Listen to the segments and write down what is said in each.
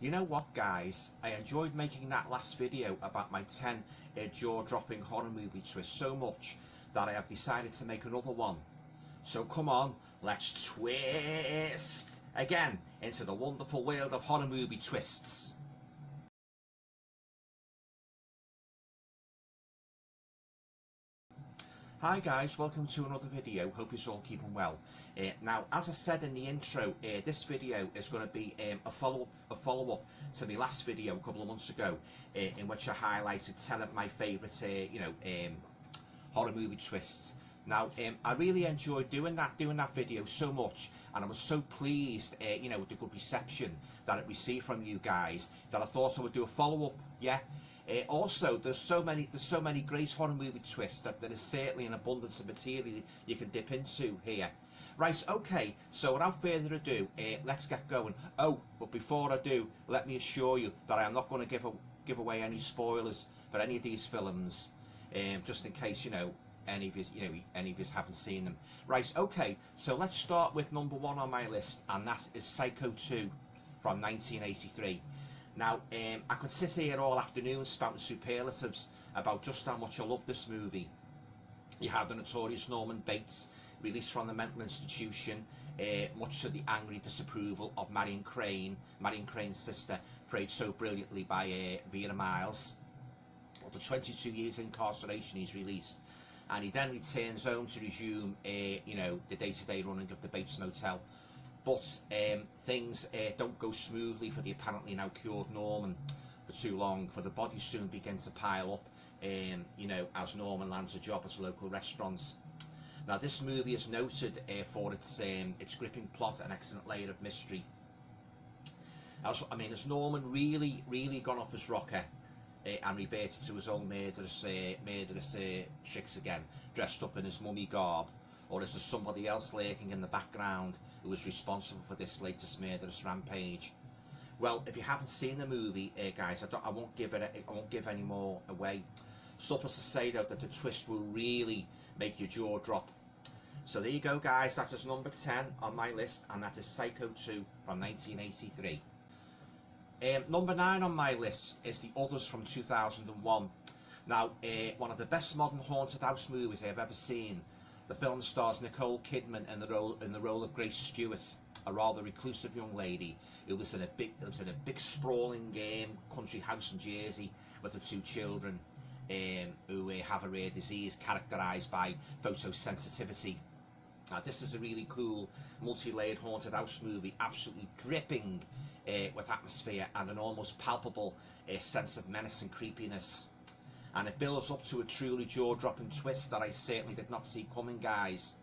You know what, guys, I enjoyed making that last video about my 10 jaw-dropping horror movie twists so much that I have decided to make another one. So come on, let's twist again into the wonderful world of horror movie twists. Hi guys, welcome to another video. Hope you're all keeping well. Now, as I said in the intro, this video is going to be a follow-up to my last video a couple of months ago, in which I highlighted 10 of my favourite, horror movie twists. Now, I really enjoyed doing that video so much, and I was so pleased, with the good reception that it received from you guys, that I thought I would do a follow-up. Yeah. Also, there's so many great horror movie twists that there is certainly an abundance of material you can dip into here. Right, okay, so without further ado, let's get going. Oh, but before I do, let me assure you that I am not going to give away any spoilers for any of these films, just in case, any of you haven't seen them. Right, okay, so let's start with number 1 on my list, and that is Psycho 2 from 1983. Now, I could sit here all afternoon spouting superlatives about just how much I love this movie. You have the notorious Norman Bates, released from the mental institution, much to the angry disapproval of Marion Crane's sister, played so brilliantly by Vera Miles. After 22 years incarceration, he's released, and he then returns home to resume, the day-to-day running of the Bates Motel. But things don't go smoothly for the apparently now cured Norman for too long, for the bodies soon begin to pile up, as Norman lands a job at a local restaurant. Now, this movie is noted for its gripping plot and excellent layer of mystery. Has Norman really gone up his rocker and reverted to his own murderous tricks again, dressed up in his mummy garb? Or is there somebody else lurking in the background who is responsible for this latest murderous rampage? Well, if you haven't seen the movie, guys, I won't give any more away. Suffice to say, though, that the twist will really make your jaw drop. So there you go, guys. That is number 10 on my list, and that is Psycho 2 from 1983. Number 9 on my list is The Others from 2001. Now, one of the best modern haunted house movies I have ever seen. The film stars Nicole Kidman in the role of Grace Stewart, a rather reclusive young lady who lives in a big sprawling country house in Jersey with her 2 children, who have a rare disease characterised by photosensitivity. Now, this is a really cool multi-layered haunted house movie, absolutely dripping with atmosphere and an almost palpable sense of menace and creepiness. And it builds up to a truly jaw-dropping twist that I certainly did not see coming, guys.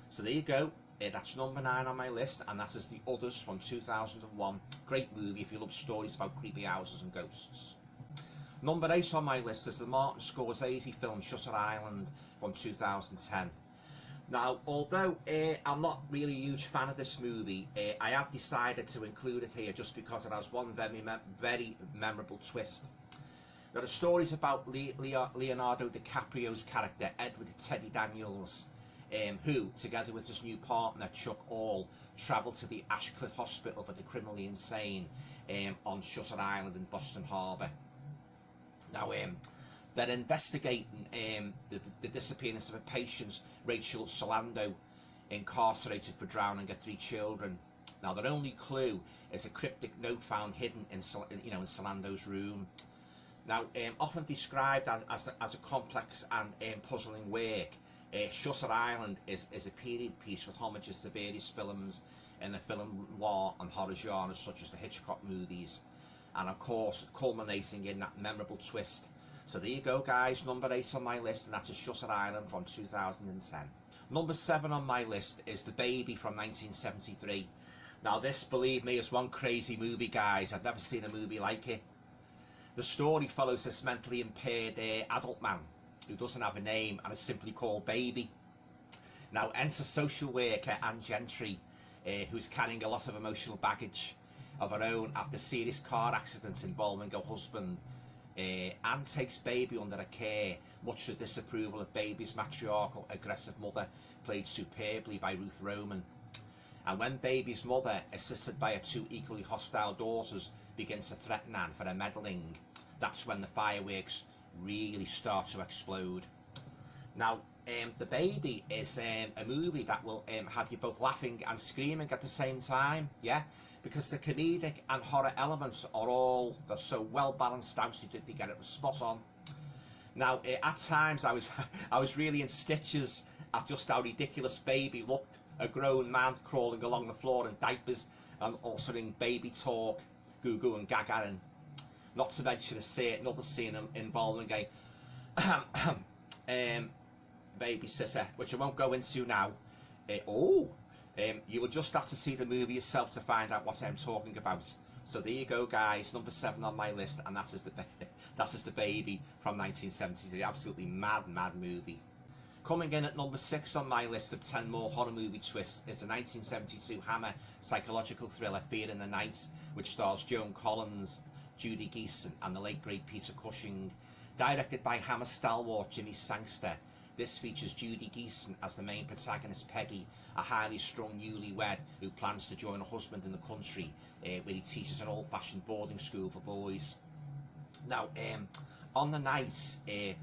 So there you go. That's number 9 on my list, and that is The Others from 2001. Great movie if you love stories about creepy houses and ghosts. Number 8 on my list is the Martin Scorsese film Shutter Island from 2010. Now, although I'm not really a huge fan of this movie, I have decided to include it here just because it has one very memorable twist. There are stories about Leonardo DiCaprio's character, Edward Teddy Daniels, who, together with his new partner, Chuck All, travelled to the Ashcliffe Hospital for the criminally insane on Shutter Island in Boston Harbour. Now, they're investigating the disappearance of a patient, Rachel Solando, incarcerated for drowning her 3 children. Now, their only clue is a cryptic note found hidden in Solando's room. Now, often described as a complex and puzzling work, Shutter Island is a period piece with homages to various films in the film noir and horror genres such as the Hitchcock movies, and of course culminating in that memorable twist. So there you go, guys, number 8 on my list, and that's Shutter Island from 2010. Number 7 on my list is The Baby from 1973. Now, this, believe me, is one crazy movie, guys. I've never seen a movie like it. The story follows this mentally impaired adult man who doesn't have a name and is simply called Baby. Now, enter social worker Anne Gentry, who's carrying a lot of emotional baggage of her own after serious car accidents involving her husband. Anne takes Baby under her care, much to the disapproval of Baby's matriarchal, aggressive mother, played superbly by Ruth Roman. And when Baby's mother, assisted by her 2 equally hostile daughters, begins to threaten Anne for her meddling, that's when the fireworks really start to explode. Now, The Baby is a movie that will have you both laughing and screaming at the same time, yeah? Because the comedic and horror elements are they're so well balanced out, they get it spot on. Now, at times I was really in stitches at just how ridiculous Baby looked, a grown man crawling along the floor in diapers and uttering baby talk, goo goo and gagarin. Not to mention another scene involving a babysitter, which I won't go into now. You will just have to see the movie yourself to find out what I'm talking about. So there you go, guys. Number 7 on my list, and that is the Baby from 1973. Absolutely mad movie. Coming in at number 6 on my list of 10 more horror movie twists is the 1972 Hammer psychological thriller Fear in the Night, which stars Joan Collins, Judy Geeson, and the late great Peter Cushing. Directed by Hammer stalwart Jimmy Sangster, this features Judy Geeson as the main protagonist Peggy, a highly strung newlywed who plans to join a husband in the country, where he teaches an old-fashioned boarding school for boys. Now, on the night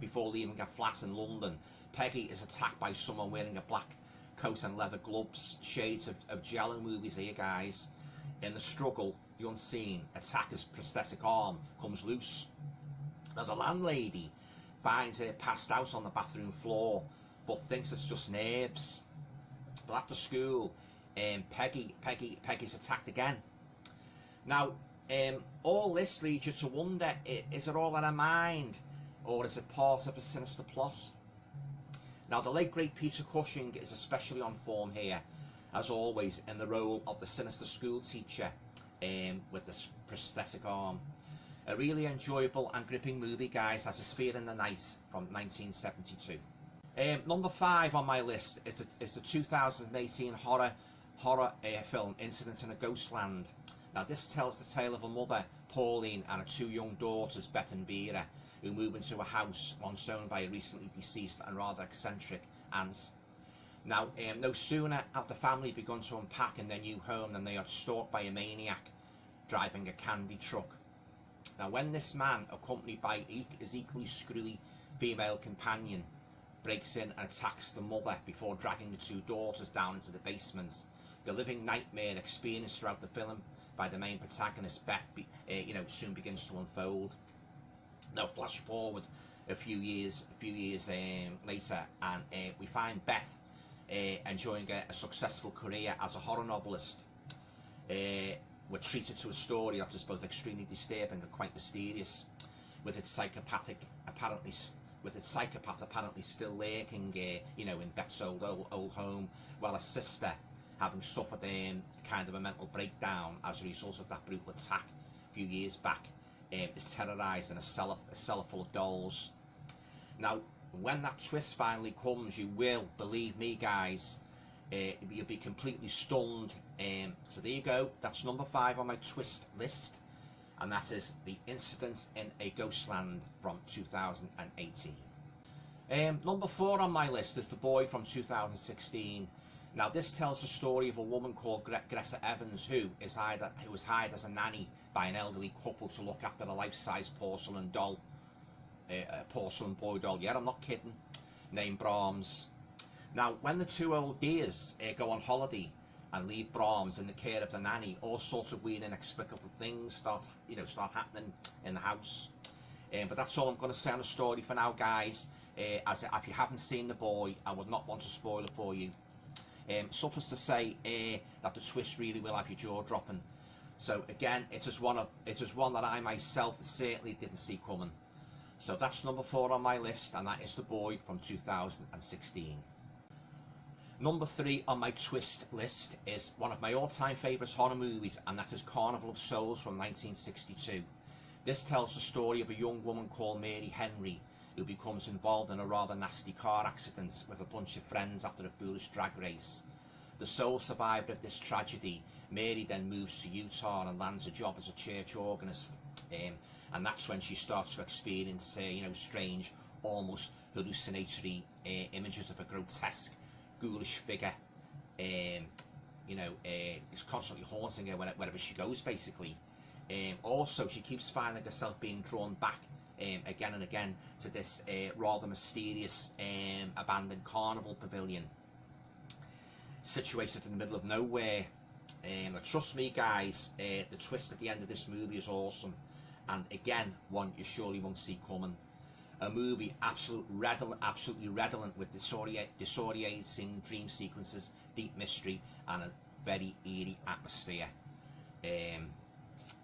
before leaving a flat in London, Peggy is attacked by someone wearing a black coat and leather gloves, shades of Giallo movies here, guys. In the struggle, the unseen attacker's prosthetic arm comes loose. Now, the landlady finds her passed out on the bathroom floor, but thinks it's just nerves. But at the school, Peggy's attacked again. Now, all this leads you to wonder, is it all in her mind, or is it part of a sinister plot? Now, the late great Peter Cushing is especially on form here, as always, in the role of the sinister school teacher with the prosthetic arm. A really enjoyable and gripping movie, guys, as is Fear in the Night from 1972. Number 5 on my list is the 2018 horror film Incident in a Ghostland. Now, this tells the tale of a mother, Pauline, and her 2 young daughters, Beth and Vera, who move into a house once owned by a recently deceased and rather eccentric aunt. Now, no sooner have the family begun to unpack in their new home than they are stalked by a maniac driving a candy truck. Now, when this man, accompanied by his equally screwy female companion, breaks in and attacks the mother before dragging the 2 daughters down into the basement, the living nightmare experienced throughout the film by the main protagonist, Beth, soon begins to unfold. Now, flash forward a few years later, and we find Beth enjoying a successful career as a horror novelist. We're treated to a story that is both extremely disturbing and quite mysterious, with its psychopath apparently still lurking, in Beth's old home, while her sister, having suffered kind of a mental breakdown as a result of that brutal attack a few years back, is terrorised in a cellar full of dolls. Now, when that twist finally comes, you will, believe me, guys, you'll be completely stunned. So there you go, that's number 5 on my twist list, and that is The Incident in a Ghostland from 2018. Number 4 on my list is The Boy from 2016. Now, this tells the story of a woman called Greta Evans, who was hired as a nanny by an elderly couple to look after a life-size porcelain doll, a porcelain boy doll, yeah, I'm not kidding, named Brahms. Now, when the 2 old dears go on holiday and leave Brahms in the care of the nanny, all sorts of weird and inexplicable things start happening in the house. But that's all I'm going to say on the story for now, guys. As if you haven't seen The Boy, I would not want to spoil it for you. Suffice to say that the twist really will have your jaw dropping. So again, it is one that I myself certainly didn't see coming. So that's number 4 on my list, and that is The Boy from 2016. Number 3 on my twist list is one of my all-time favourite horror movies, and that is Carnival of Souls from 1962. This tells the story of a young woman called Mary Henry, who becomes involved in a rather nasty car accident with a bunch of friends after a foolish drag race. The sole survivor of this tragedy, Mary then moves to Utah and lands a job as a church organist, and that's when she starts to experience, strange, almost hallucinatory images of a grotesque, ghoulish figure. It's constantly haunting her wherever she goes, basically. Also, she keeps finding herself being drawn back again and again to this rather mysterious abandoned carnival pavilion situated in the middle of nowhere. Trust me guys, the twist at the end of this movie is awesome, and again one you surely won't see coming. A movie absolutely redolent with disorientating dream sequences, deep mystery, and a very eerie atmosphere.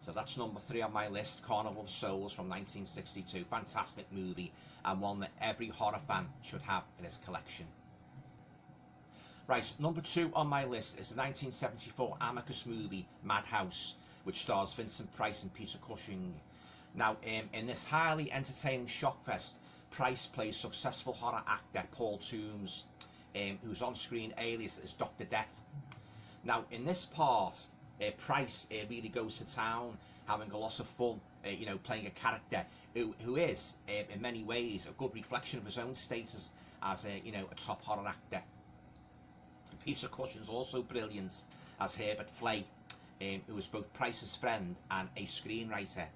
So that's number 3 on my list, Carnival of Souls from 1962. Fantastic movie, and one that every horror fan should have in his collection. Right, number 2 on my list is the 1974 Amicus movie, Madhouse, which stars Vincent Price and Peter Cushing. Now, in this highly entertaining shockfest, Price plays successful horror actor Paul Toombs, whose on-screen alias is Dr. Death. Now, in this part, Price really goes to town, having a lot of fun, playing a character who is, in many ways, a good reflection of his own status as a top horror actor. Peter Cushing's also brilliant as Herbert Flay, who is both Price's friend and a screenwriter.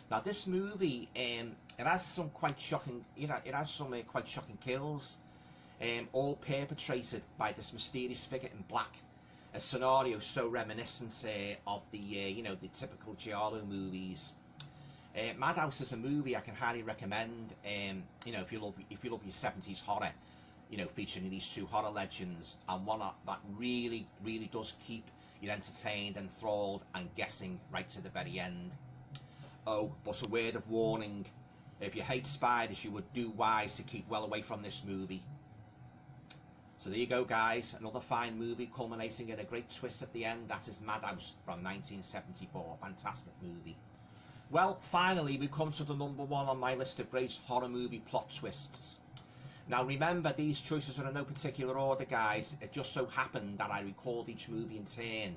Now, this movie, it has some quite shocking, quite shocking kills, all perpetrated by this mysterious figure in black. A scenario so reminiscent of the the typical giallo movies. Madhouse is a movie I can highly recommend. If you love your 70s horror, featuring these 2 horror legends, and one that really does keep you entertained, enthralled, and guessing right to the very end. Oh, but a word of warning: if you hate spiders, you would do wise to keep well away from this movie. So there you go guys, another fine movie culminating in a great twist at the end. That is Madhouse from 1974, fantastic movie. Well, finally we come to the number 1 on my list of great horror movie plot twists. Now remember, these choices are in no particular order guys, it just so happened that I recalled each movie in turn.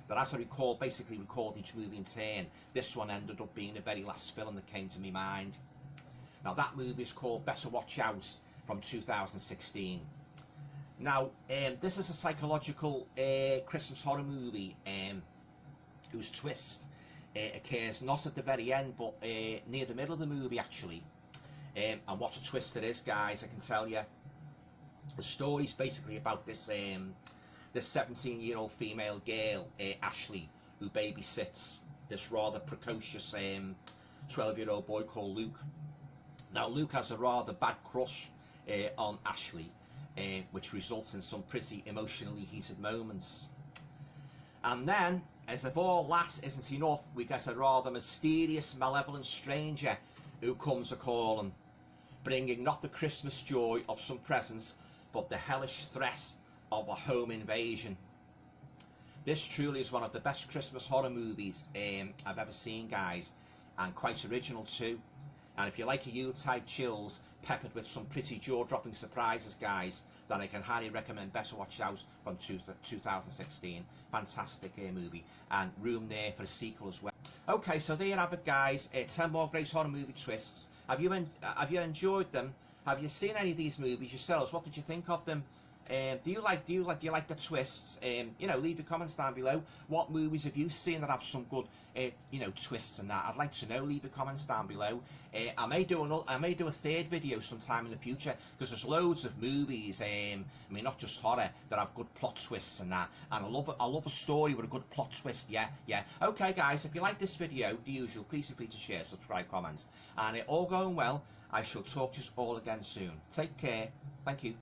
That as I basically recalled each movie in turn, this one ended up being the very last film that came to my mind. Now that movie is called Better Watch Out from 2016. Now, this is a psychological Christmas horror movie whose twist occurs not at the very end, but near the middle of the movie, actually. And what a twist it is, guys, I can tell you. The story's basically about this 17-year-old female girl, Ashley, who babysits this rather precocious 12-year-old boy called Luke. Now, Luke has a rather bad crush on Ashley, which results in some pretty emotionally heated moments. And then, as if all that isn't enough, we get a rather mysterious, malevolent stranger who comes a-calling, bringing not the Christmas joy of some presents, but the hellish threat of a home invasion. This truly is one of the best Christmas horror movies I've ever seen, guys, and quite original too. And if you like a Yuletide chills peppered with some pretty jaw-dropping surprises, guys, then I can highly recommend Better Watch Out from 2016. Fantastic movie, and room there for a sequel as well. Okay, so there you have it, guys. 10 more great horror movie twists. Have you enjoyed them? Have you seen any of these movies yourselves? What did you think of them? Do you like the twists? Leave your comments down below. What movies have you seen that have some good twists and that? I'd like to know. Leave your comments down below. I may do a third video sometime in the future, because there's loads of movies, not just horror, that have good plot twists and that. And I love a story with a good plot twist. Yeah. Okay, guys, if you like this video, the usual, please feel free to share, subscribe, comment. And all going well, I shall talk to you all again soon. Take care. Thank you.